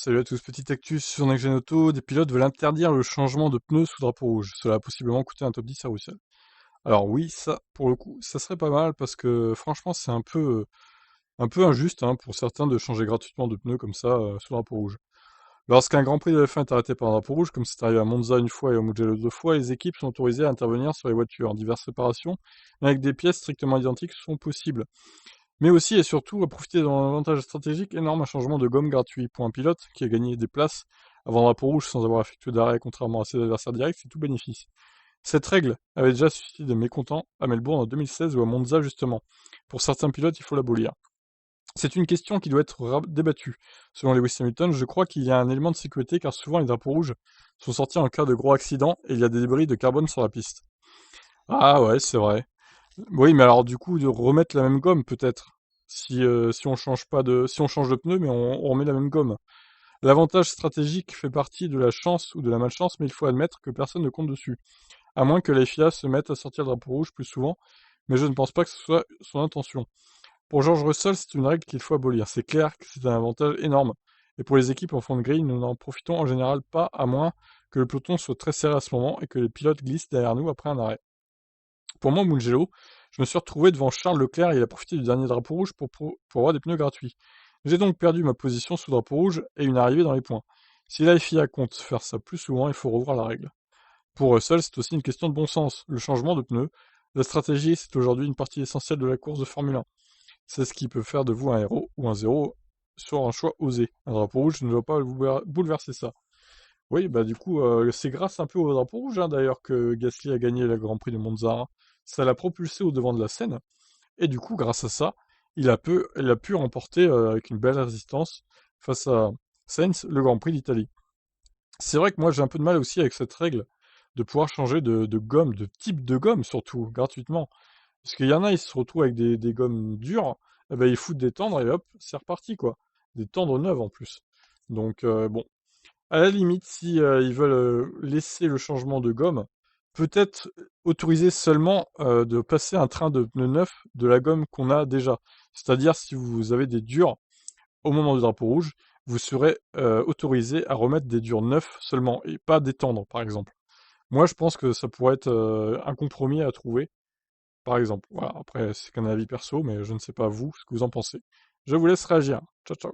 Salut à tous, petite actus sur Next Gen Auto, des pilotes veulent interdire le changement de pneus sous drapeau rouge. Cela a possiblement coûté un top 10 à Russell. Alors oui, ça, pour le coup, ça serait pas mal parce que franchement, c'est un peu injuste hein, pour certains de changer gratuitement de pneus comme ça sous drapeau rouge. Lorsqu'un Grand Prix de F1 est arrêté par un drapeau rouge, comme c'est arrivé à Monza une fois et au Mugello 2 fois, les équipes sont autorisées à intervenir sur les voitures. Diverses réparations, avec des pièces strictement identiques, sont possibles. Mais aussi et surtout à profiter d'un avantage stratégique énorme, un changement de gomme gratuit. Pour un pilote qui a gagné des places avant le drapeau rouge sans avoir effectué d'arrêt, contrairement à ses adversaires directs, c'est tout bénéfice. Cette règle avait déjà suscité des mécontents à Melbourne en 2016 ou à Monza justement. Pour certains pilotes, il faut l'abolir. C'est une question qui doit être débattue. Selon Lewis Hamilton, je crois qu'il y a un élément de sécurité car souvent les drapeaux rouges sont sortis en cas de gros accident et il y a des débris de carbone sur la piste. Ah ouais, c'est vrai. Oui, mais alors du coup, de remettre la même gomme peut-être. Si on change pas de, si on change de pneu, mais on remet la même gomme. L'avantage stratégique fait partie de la chance ou de la malchance, mais il faut admettre que personne ne compte dessus. À moins que la FIA se mette à sortir le drapeau rouge plus souvent, mais je ne pense pas que ce soit son intention. Pour George Russell, c'est une règle qu'il faut abolir. C'est clair que c'est un avantage énorme. Et pour les équipes en fond de grille, nous n'en profitons en général pas, à moins que le peloton soit très serré à ce moment et que les pilotes glissent derrière nous après un arrêt. Pour moi, Mugello, je me suis retrouvé devant Charles Leclerc et il a profité du dernier drapeau rouge pour avoir des pneus gratuits. J'ai donc perdu ma position sous drapeau rouge et une arrivée dans les points. Si la FIA compte faire ça plus souvent, il faut revoir la règle. Pour Russell, c'est aussi une question de bon sens. Le changement de pneus, la stratégie, c'est aujourd'hui une partie essentielle de la course de Formule 1. C'est ce qui peut faire de vous un héros ou un zéro sur un choix osé. Un drapeau rouge ne doit pas bouleverser ça. Oui, bah du coup, c'est grâce un peu au drapeau rouge hein, d'ailleurs que Gasly a gagné le Grand Prix de Monza, hein. Ça l'a propulsé au devant de la scène, et du coup, grâce à ça, il a pu remporter avec une belle résistance face à Sainz le Grand Prix d'Italie. C'est vrai que moi j'ai un peu de mal aussi avec cette règle de pouvoir changer de gomme, de type de gomme surtout, gratuitement. Parce qu'il y en a, ils se retrouvent avec des gommes dures, et ben ils foutent des tendres et hop, c'est reparti quoi. Des tendres neuves en plus. Donc bon, à la limite, si ils veulent laisser le changement de gomme, peut-être autoriser seulement de passer un train de pneus neufs de la gomme qu'on a déjà. C'est-à-dire, si vous avez des durs au moment du drapeau rouge, vous serez autorisé à remettre des durs neufs seulement, et pas des tendres, par exemple. Moi, je pense que ça pourrait être un compromis à trouver, par exemple. Voilà, après, c'est qu'un avis perso, mais je ne sais pas vous, ce que vous en pensez. Je vous laisse réagir. Ciao, ciao.